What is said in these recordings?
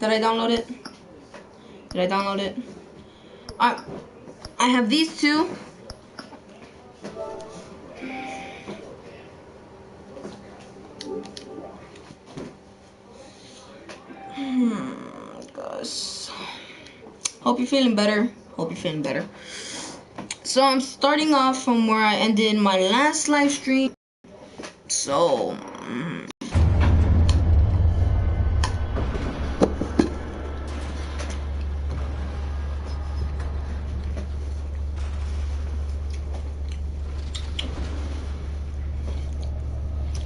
Did I download it? Did I download it? I have these two. Gosh. Hope you're feeling better. Hope you're feeling better. So I'm starting off from where I ended my last live stream. So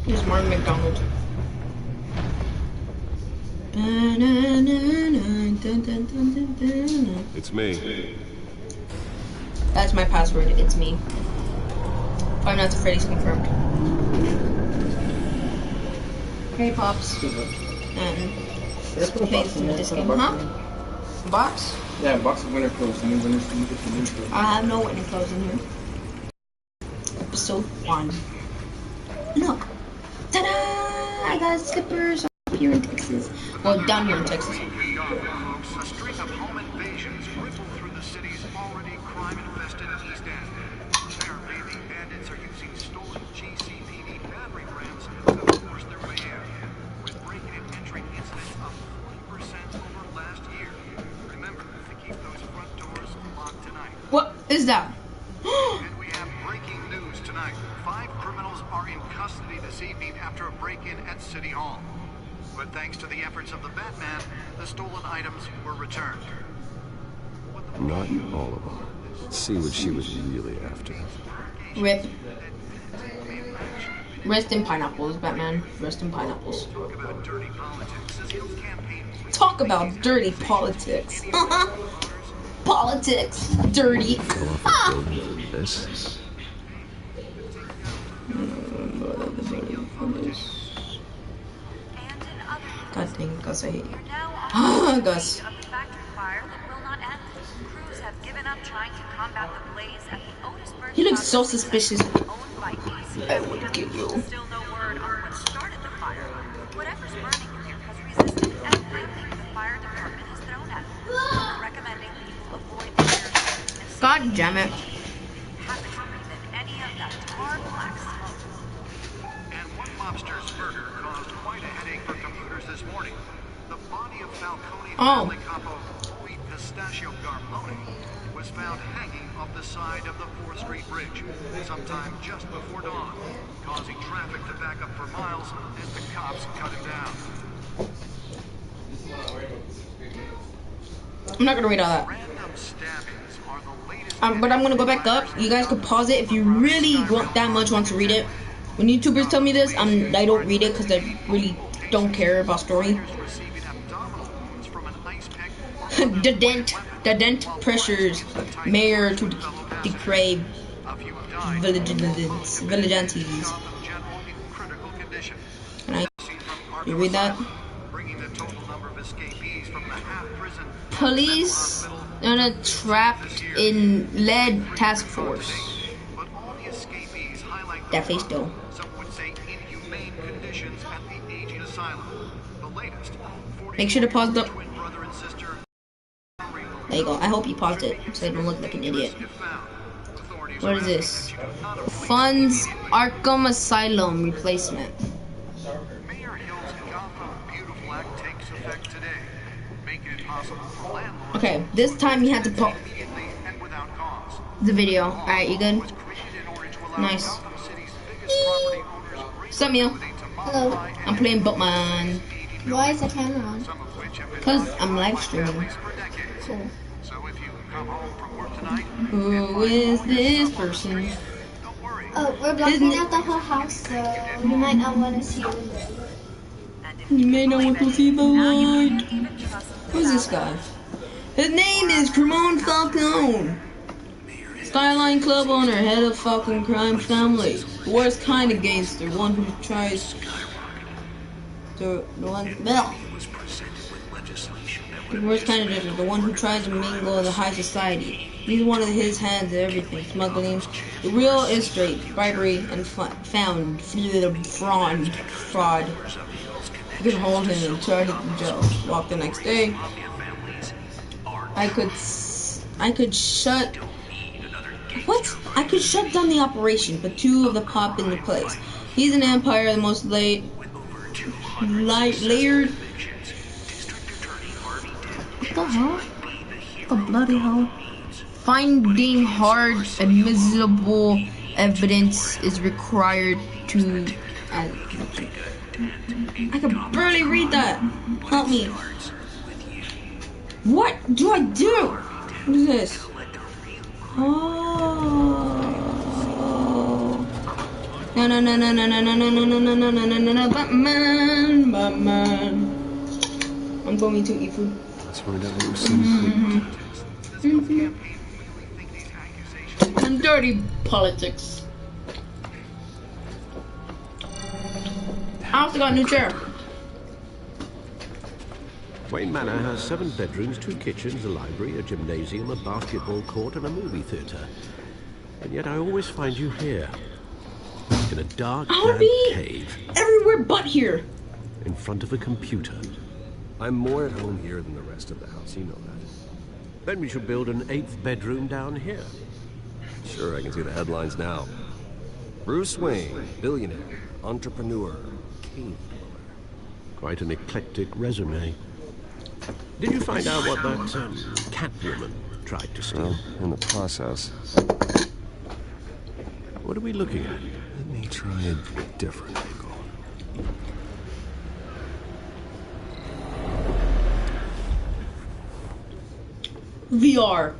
here's Martin McDonald. It's me. That's my password. It's me. Five Nights at Freddy's confirmed. Hey, Pops. And play some this game, huh? Box? Yeah, box of winter clothes. I mean, I have no winter clothes in here. Episode 1. Look. Ta-da! I got slippers up here in Texas. Well, down here in Texas. A string of home invasions ripple through the city's already crime-infested East End. Apparently, the bandits are using stolen GCPD battery rams to force their way in, with break-in and entry incidents up 40% over last year. Remember to keep those front doors locked tonight. What is that? And we have breaking news tonight. 5 criminals are in custody this evening after a break-in at City Hall. But thanks to the efforts of the Batman, the stolen items were returned. Not all of them. Let's see what she was really after. Rip. Rest in pineapples, Batman. Rest in pineapples. Talk about dirty politics. Politics. Dirty. This. God dang it, Gus, I hate you. Gus. He looks so suspicious. I would give you. Still no word on what started the fire. Whatever's burning here has resisted everything the fire department has thrown at it. Recommending people avoid the area and God damn it. happen to breathe in any of that tar black smoke. And one mobster's murder caused quite a headache for computers this morning. The body of Falcone family capo Louis Pistachio Garmoni was found hanging off the side of the 4th Street Bridge sometime just before dawn, causing traffic to back up for miles as the cops cut him down. I'm not gonna read all that. Random stabbings are the latest. But I'm gonna go back up. You guys could pause it if you really want that much want to read it. When YouTubers tell me this, I don't read it because I really don't care about story. Receiving abdominal wounds from an ice pick. the dent pressures mayor to deprave A few have died. vigilantes. General in critical condition. Can I? Seen from You read that? bringing the total number of escapees from the half-prison Police trapped in lead task force. But all the escapees highlight That face though. some would say inhumane conditions at the aging asylum. The latest, Make sure to pause the. twin brother and sister There you go. I hope you paused it so I don't look like an idiot. found. Authorities What is this? Funds Arkham Asylum replacement. Mayor Hill's Gotham Beautiful Act takes effect today, making it possible for landlords Okay, this time you had to pause immediately and without cause. the video. Alright, you good? Was created in order to allow Nice. Gotham City's biggest property owners What's up, Neil? to Hello. modify and I'm playing Batman. Why is the camera on? some of which have been Because I'm live streaming. for decades. Cool. So if you come home from work tonight, Who is this person? don't worry. Oh, we're blocking out the whole house, so you might not want to see it. You may not want to see the light. Who's this guy? His name is Cremon Falcone. Skyline Club owner, head of Falcon crime family. The worst kind of gangster, one who tries to the worst kind of gangster, the one who tries to mingle in the high society. He's one of his hands at everything, smuggling. The real estate, bribery, and fraud. You could hold him and charge him to jail. Walk the next day. I could shut. What? I could shut down the operation, but 2 of the pop into place. He's an empire, the most layered. What the hell? What the bloody hell? Finding hard, admissible evidence is required to. I can barely read that. Help me. What do I do? What is this? Oh. No, Batman. I'm going to eat food. Let's find out what we're seeing. And dirty politics. I also got a new chair. Wayne Manor has 7 bedrooms, 2 kitchens, a library, a gymnasium, a basketball court, and a movie theatre. And yet I always find you here, in a dark, damp cave. Everywhere but here. In front of a computer. I'm more at home here than the rest of the house, you know that. Then we should build an 8th bedroom down here. Sure, I can see the headlines now. Bruce Wayne, billionaire, entrepreneur, cave dweller. Quite an eclectic resume. Did you find out what that Catwoman tried to steal? Well, in the process. What are we looking at? Let me try a different angle. VR.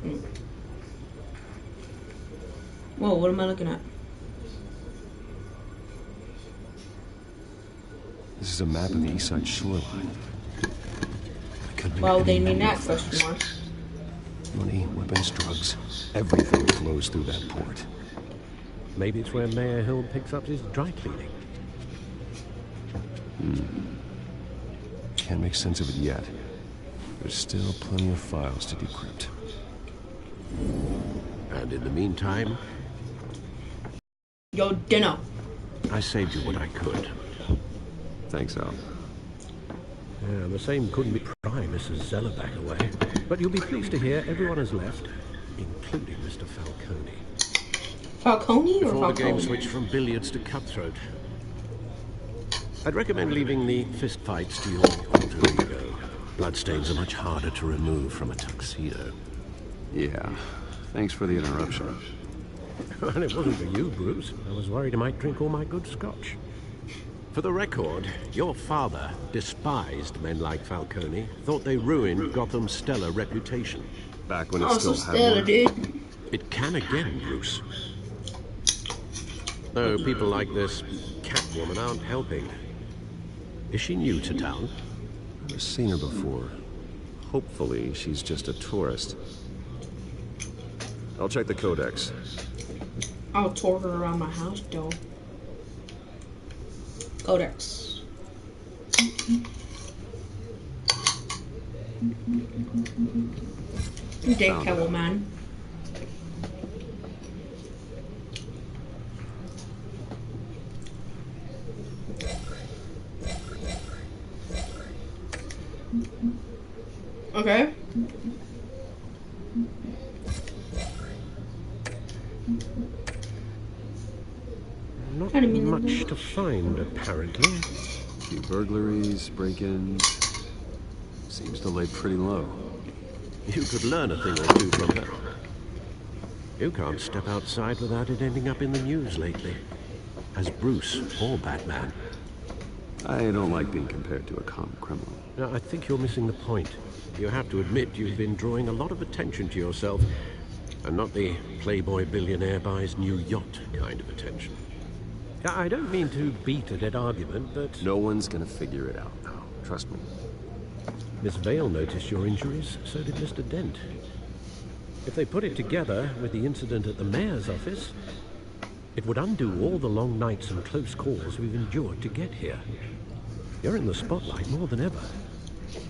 Whoa, what am I looking at? This is a map of the East Side shoreline. Well, they mean that question mark. Money, weapons, drugs, everything flows through that port. Maybe it's where Mayor Hill picks up his dry cleaning. Can't make sense of it yet. There's still plenty of files to decrypt. And in the meantime, Yo, dinner. I saved you what I could. Thanks, Al. Yeah, the same couldn't be pry Mrs. Zellerback away. But you'll be pleased to hear everyone has left, including Mr. Falcone. Falcone or Before the game Falcone? switched from billiards to cutthroat. I'd recommend leaving the fist fights to your alter ego. Bloodstains are much harder to remove from a tuxedo. Yeah. Thanks for the interruption. And it wasn't for you, Bruce. I was worried I might drink all my good scotch. For the record, your father despised men like Falcone, thought they ruined Gotham's stellar reputation. Back when it Oh, so still had Stella, one. dude. It can again, Bruce. Though people like this Catwoman aren't helping. Is she new to town? I've seen her before. Hopefully, she's just a tourist. I'll check the codex. I'll tour her around my house, though. Codex. Dick Catwoman. Okay. Not I didn't mean that. much to find, apparently. A few burglaries, break-ins. Seems to lay pretty low. You could learn a thing or two from her. You can't step outside without it ending up in the news lately. As Bruce or Batman. I don't like being compared to a common criminal. Now, I think you're missing the point. You have to admit you've been drawing a lot of attention to yourself, and not the playboy billionaire buys new yacht kind of attention. I don't mean to beat a dead argument, but... No one's gonna figure it out now. Trust me. Miss Vale noticed your injuries, so did Mr. Dent. If they put it together with the incident at the mayor's office, it would undo all the long nights and close calls we've endured to get here. You're in the spotlight more than ever.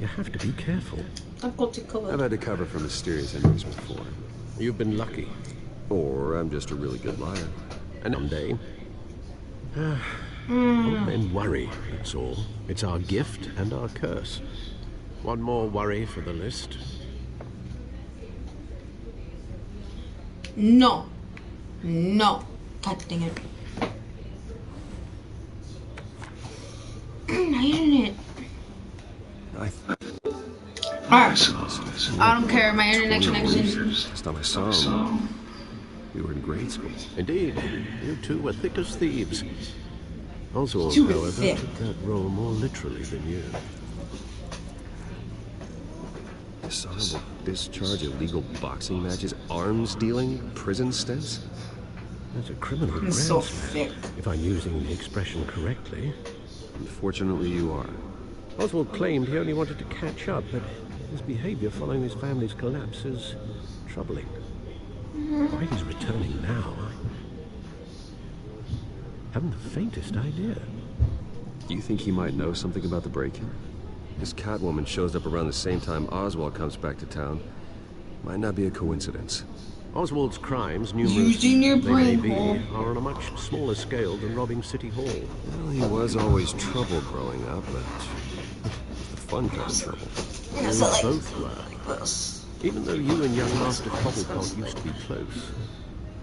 You have to be careful. I've got to cover. I've had to cover for mysterious enemies before. You've been lucky. Or I'm just a really good liar. And one day, Old men worry, that's all. It's our gift and our curse. One more worry for the list. No. No. God dang it. My internet. Alright. I don't care. My internet connection. Last time I saw him, we were in grade school. Indeed, you two were thick as thieves. Oswald, Too however, thick. took that role more literally than you. Dishonorable discharge, illegal boxing matches, arms dealing, prison stints. That's a criminal I'm so groundsman, thick. if I'm using the expression correctly. Unfortunately, you are. Oswald claimed he only wanted to catch up, but his behavior following his family's collapse is troubling. Why he's returning now, I haven't the faintest idea. You think he might know something about the break-in? This Catwoman shows up around the same time Oswald comes back to town. Might not be a coincidence. Oswald's crimes, numerous Using your they may brain be, hole. are on a much smaller scale than robbing City Hall. Well, he was always trouble growing up, but the fun kind of trouble. You both were. Even though you and young Master Cobblepot used to be close,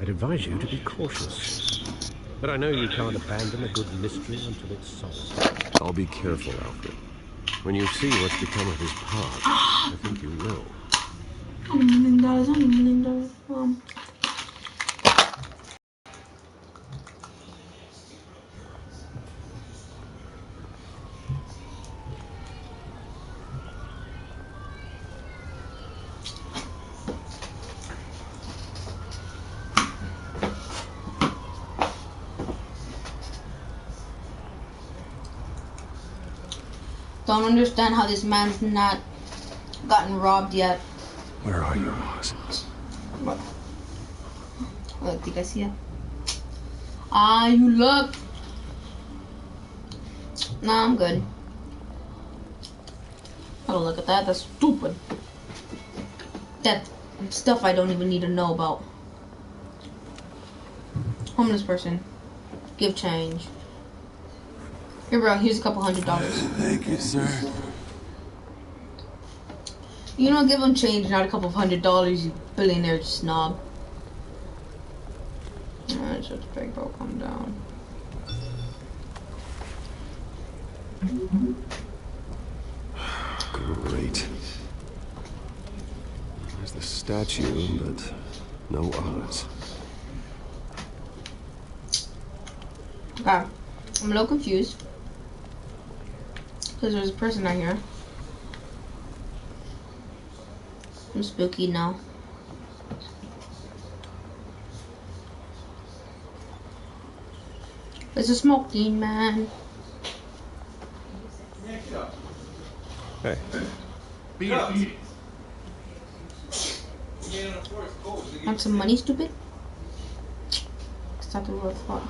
I'd advise you to be cautious. But I know you can't abandon a good mystery until it's solved. I'll be careful, Alfred. When you see what's become of his past, I think you will. $1 million. Don't understand how this man's not gotten robbed yet. Where are you, Oz? Look, you guys see it? Ah, you look. Nah, I'm good. I don't look at that. That's stupid. That stuff I don't even need to know about. Homeless person. Give change. Here, bro. Here's a couple $100. Thank you, sir. You don't give him change, not a couple of $100, you billionaire snob. Alright, so it's big, bro. Calm down. Great. There's the statue, but no Oz. Okay. I'm a little confused. Because there's a person out here. I'm spooky now. There's a smoking man. Hey. Want some money, stupid? It's not the real fun.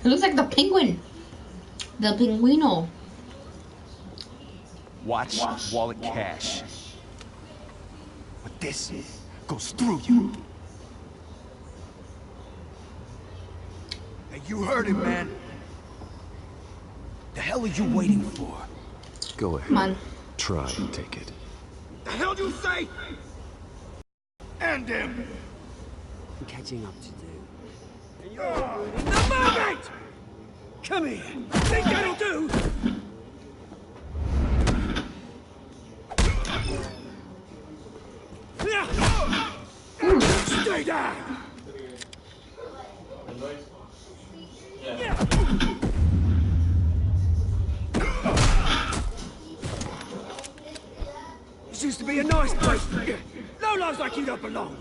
It looks like the penguin. The pinguino. Watch wallet cash. But this goes through you. Hey, you heard it, man. The hell are you waiting for? Go ahead. Come on. Try and take it. The hell do you say? And him. I'm catching up to do. The mermaid! Come here. Think that'll do? Stay down. This used to be a nice place. No lives like you don't belong.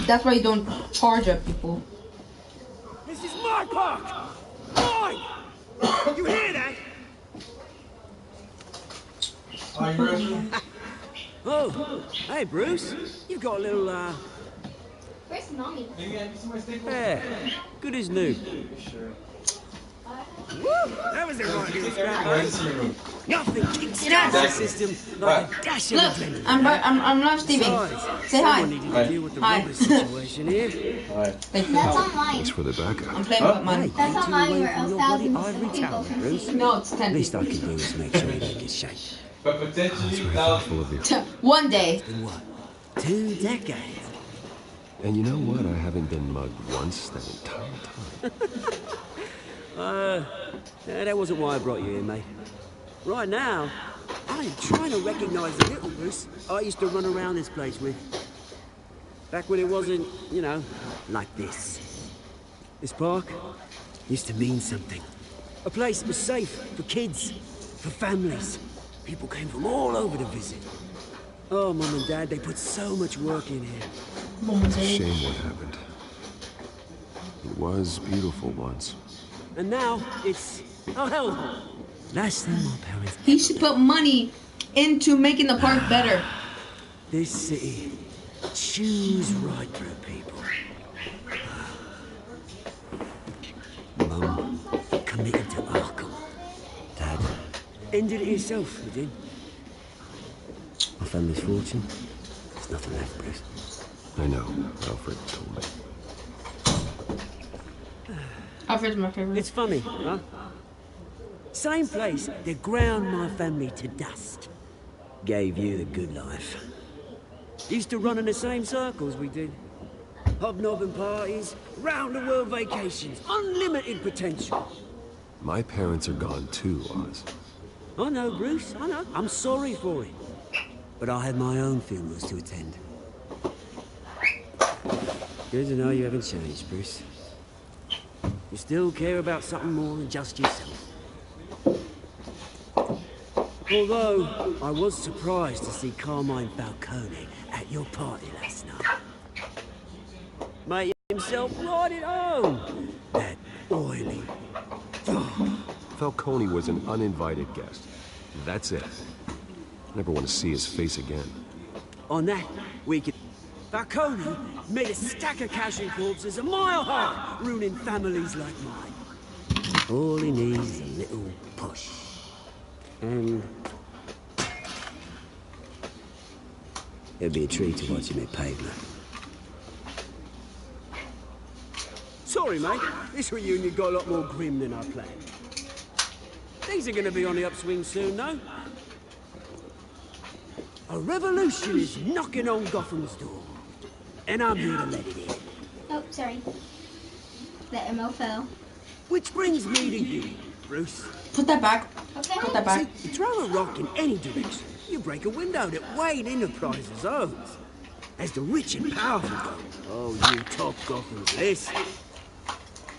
That's why you don't charge up people. This is my park. Mine. You hear that? Oh, hey Bruce. You've got a little, Where's mommy? hair. Good as new. That was the right little scrap, mate. Nothing kickstarts the system like a dash of adrenaline. I'm live streaming. Say hi. Someone needed to deal with the rubber situation here. Thank you. That's on mine. Thanks for the backup. I'm playing with money. That's on mine where From a your bloody 1,000 ivory people tower, can Bruce. see. No, it's 10 Least I people. can do is make sure you don't get shaken. But potentially, That's very now, thoughtful of you. One day. In what? 2 decades? And you know what? I haven't been mugged once that entire time. That wasn't why I brought you here, mate. Right now, I'm trying to recognize the little Bruce I used to run around this place with. Back when it wasn't, you know, like this. This park used to mean something. A place that was safe for kids, for families. People came from all over to visit. Oh, Mum and Dad, they put so much work in here. It's a shame what happened. It was beautiful once. And now, it's a hellhole. Last thing my parents... He should put money into making the park better. This city chews right through people. Mum committed to Arkham. Dad ended it yourself, you did. My family's fortune, there's nothing left, Bruce. I know. Alfred told me. Alfred's my favorite. It's funny, huh? Same place that ground my family to dust. Gave you the good life. Used to run in the same circles we did. Hobnobbing parties, round-the-world vacations, unlimited potential. My parents are gone too, Oz. I know, Bruce, I know. I'm sorry for it. But I had my own funerals to attend. Good to know you haven't changed, Bruce. You still care about something more than just yourself. Although, I was surprised to see Carmine Falcone at your party last night. Made himself right at home. That oily... Falcone was an uninvited guest. That's it. Never want to see his face again. On that, we could... Falcone made a stack of casual corpses a mile high, ruining families like mine. All he needs is a little push. And... it'd be a treat to watch him at pavement. Sorry, mate. This reunion got a lot more grim than I planned. Things are gonna be on the upswing soon, though. A revolution is knocking on Gotham's door. And I'm here to let it in. Oh, sorry. The ammo fell. Which brings me to you, Bruce. Put that back. Okay. Put that back. See, you throw a rock in any direction, you break a window that Wayne Enterprises owns. As the rich and powerful go, oh, you top Gotham's this.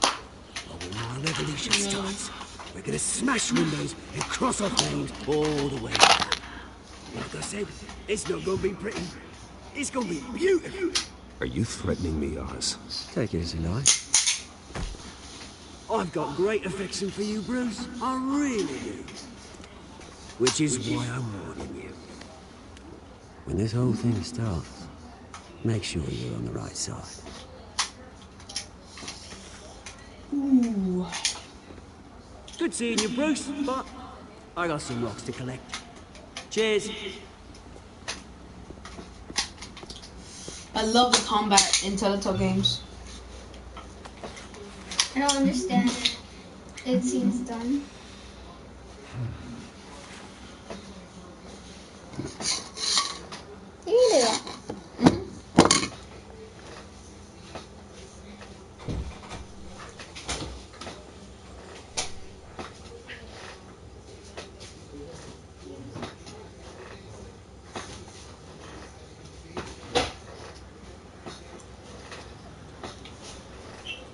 But when my revolution starts, we're gonna smash windows and cross off names all the way down. Like I said, it's not gonna be pretty. It's gonna be beautiful. Are you threatening me, Oz? Take it as you like. I've got great affection for you, Bruce. I really do. Which is why I'm warning you. When this whole thing starts, make sure you're on the right side. Ooh. Good seeing you, Bruce, but I got some rocks to collect. Cheers. I love the combat in Telltale games. I don't understand it. It seems done. You can do that.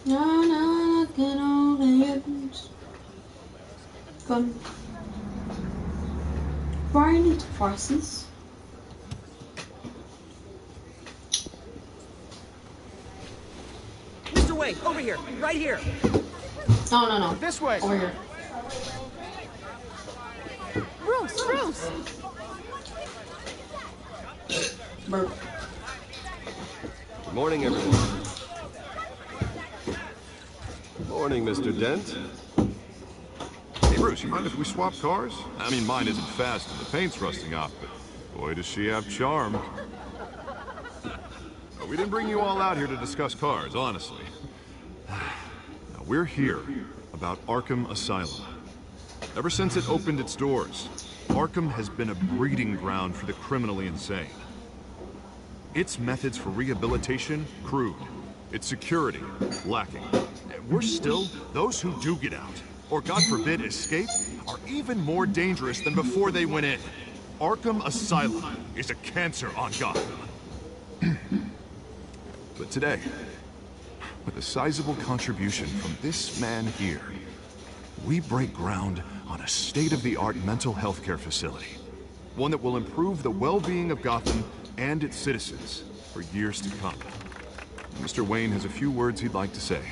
No, no, get all the fun. Violent farces. Mr. Wayne, over here, right here. No, no, no. This way. Over here. Bruce, Bruce! Burp. Good morning, everyone. Morning, Mr. Dent. Bruce, you mind if we swap cars? I mean, mine isn't fast and the paint's rusting off, but boy, does she have charm. We didn't bring you all out here to discuss cars, honestly. Now, we're here about Arkham Asylum. Ever since it opened its doors, Arkham has been a breeding ground for the criminally insane. Its methods for rehabilitation, crude. Its security, lacking. And worse still, those who do get out, or God forbid escape, are even more dangerous than before they went in. Arkham Asylum is a cancer on Gotham. But today, with a sizable contribution from this man here, we break ground on a state-of-the-art mental health care facility. One that will improve the well-being of Gotham and its citizens for years to come. Mr. Wayne has a few words he'd like to say.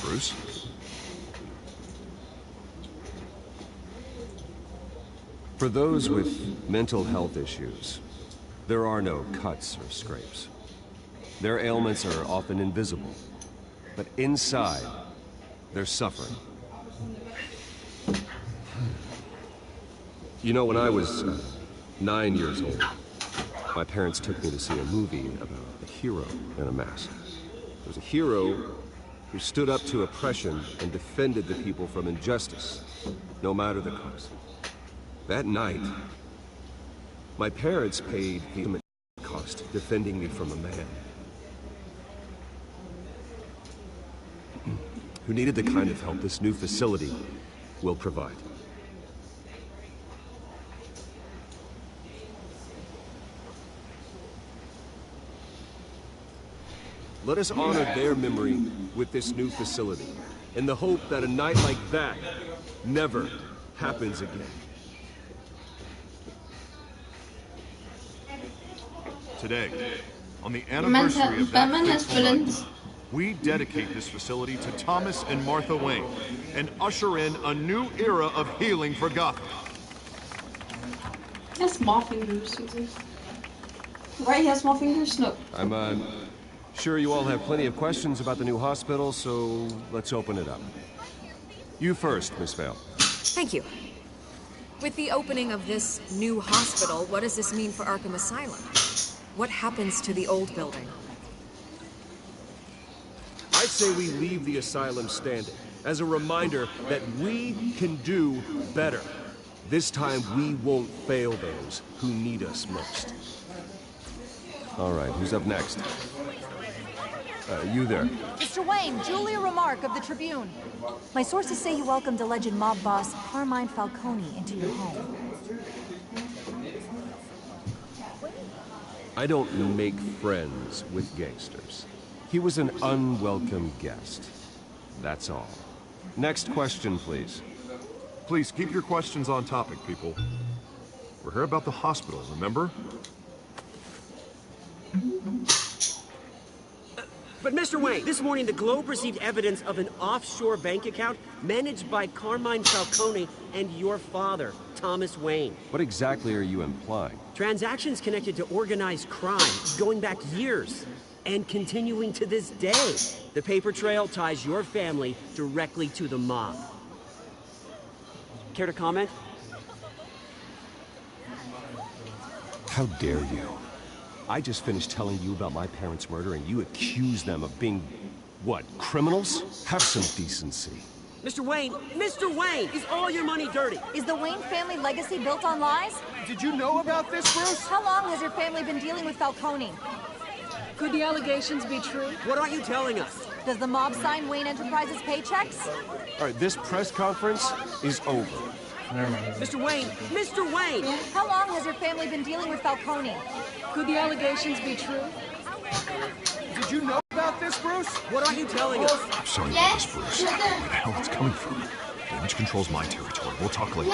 Bruce? For those with mental health issues, there are no cuts or scrapes. Their ailments are often invisible, but inside, they're suffering. You know, when I was 9 years old, my parents took me to see a movie about a hero in a mask. It was a hero who stood up to oppression and defended the people from injustice, no matter the cost. That night, my parents paid the ultimate cost defending me from a man who needed the kind of help this new facility will provide. Let us honor their memory with this new facility, in the hope that a night like that never happens again. Today, on the anniversary of that fateful night, we dedicate this facility to Thomas and Martha Wayne and usher in a new era of healing for Gotham. He has small fingers, right? He has small fingers? No. I'm sure you all have plenty of questions about the new hospital, so let's open it up. You first, Miss Vale. Thank you. With the opening of this new hospital, what does this mean for Arkham Asylum? What happens to the old building? I say we leave the asylum standing as a reminder that we can do better. This time we won't fail those who need us most. All right, who's up next? You there. Mr. Wayne, Julia Remark of the Tribune. My sources say you welcomed alleged mob boss Carmine Falcone into your home. I don't make friends with gangsters. He was an unwelcome guest. That's all. Next question, please. Please keep your questions on topic, people. We're here about the hospital, remember? But Mr. Wayne, this morning the Globe received evidence of an offshore bank account managed by Carmine Falcone and your father, Thomas Wayne. What exactly are you implying? Transactions connected to organized crime going back years and continuing to this day. The paper trail ties your family directly to the mob. Care to comment? How dare you? I just finished telling you about my parents' murder and you accuse them of being, what, criminals? Have some decency. Mr. Wayne, is all your money dirty? Is the Wayne family legacy built on lies? Did you know about this, Bruce? How long has your family been dealing with Falcone? Could the allegations be true? What aren't you telling us? Does the mob sign Wayne Enterprises paychecks? All right, this press conference is over. Mr. Wayne! How long has your family been dealing with Falcone? Could the allegations be true? Did you know about this, Bruce? What aren't you telling us? I'm sorry about this, Bruce. Where the hell it's coming from? Damage control's my territory. We'll talk later.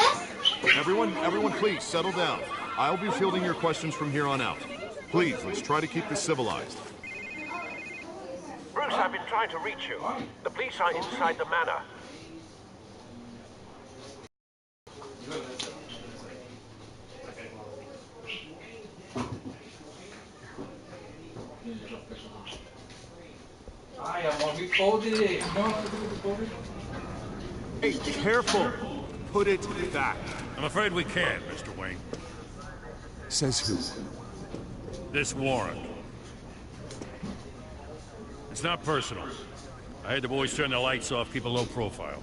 Everyone, please, settle down. I'll be fielding your questions from here on out. Please, let's try to keep this civilized. Bruce, I've been trying to reach you. The police are inside the manor. Hey, careful! put it back. I'm afraid we can't, Mr. Wayne. Says who? This warrant. It's not personal. I had the boys turn the lights off, keep a low profile.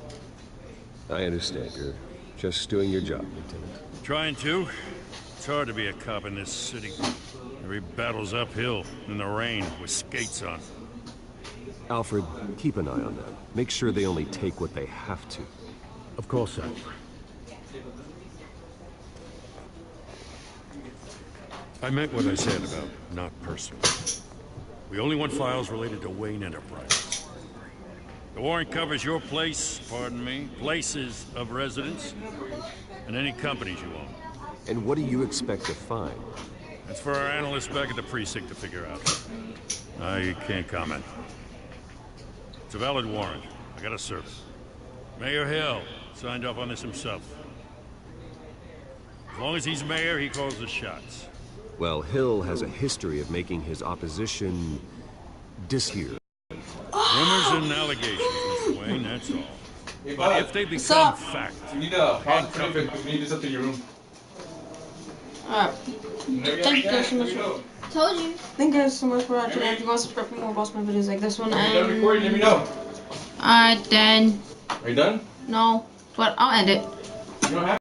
I understand. You're just doing your job, Lieutenant. Trying to. It's hard to be a cop in this city. Every battle's uphill, in the rain, with skates on. Alfred, keep an eye on them. Make sure they only take what they have to. Of course, sir. I meant what I said about not personal. We only want files related to Wayne Enterprises. The warrant covers your place, pardon me, places of residence, and any companies you own. And what do you expect to find? That's for our analysts back at the precinct to figure out. I can't comment. It's a valid warrant. I gotta serve it. Mayor Hill signed off on this himself. As long as he's mayor, he calls the shots. Well, Hill has a history of making his opposition disappear. Rumors and allegations, Mr. Wayne, that's all. But if they become fact, We need this up in your room. Alright. Thank you guys so much. Told you. Thank you guys so much for watching. If you want to subscribe for more Boss Man videos like this one, Are you done recording? Let me know. Alright then. Are you done? No. But I'll end it. You don't have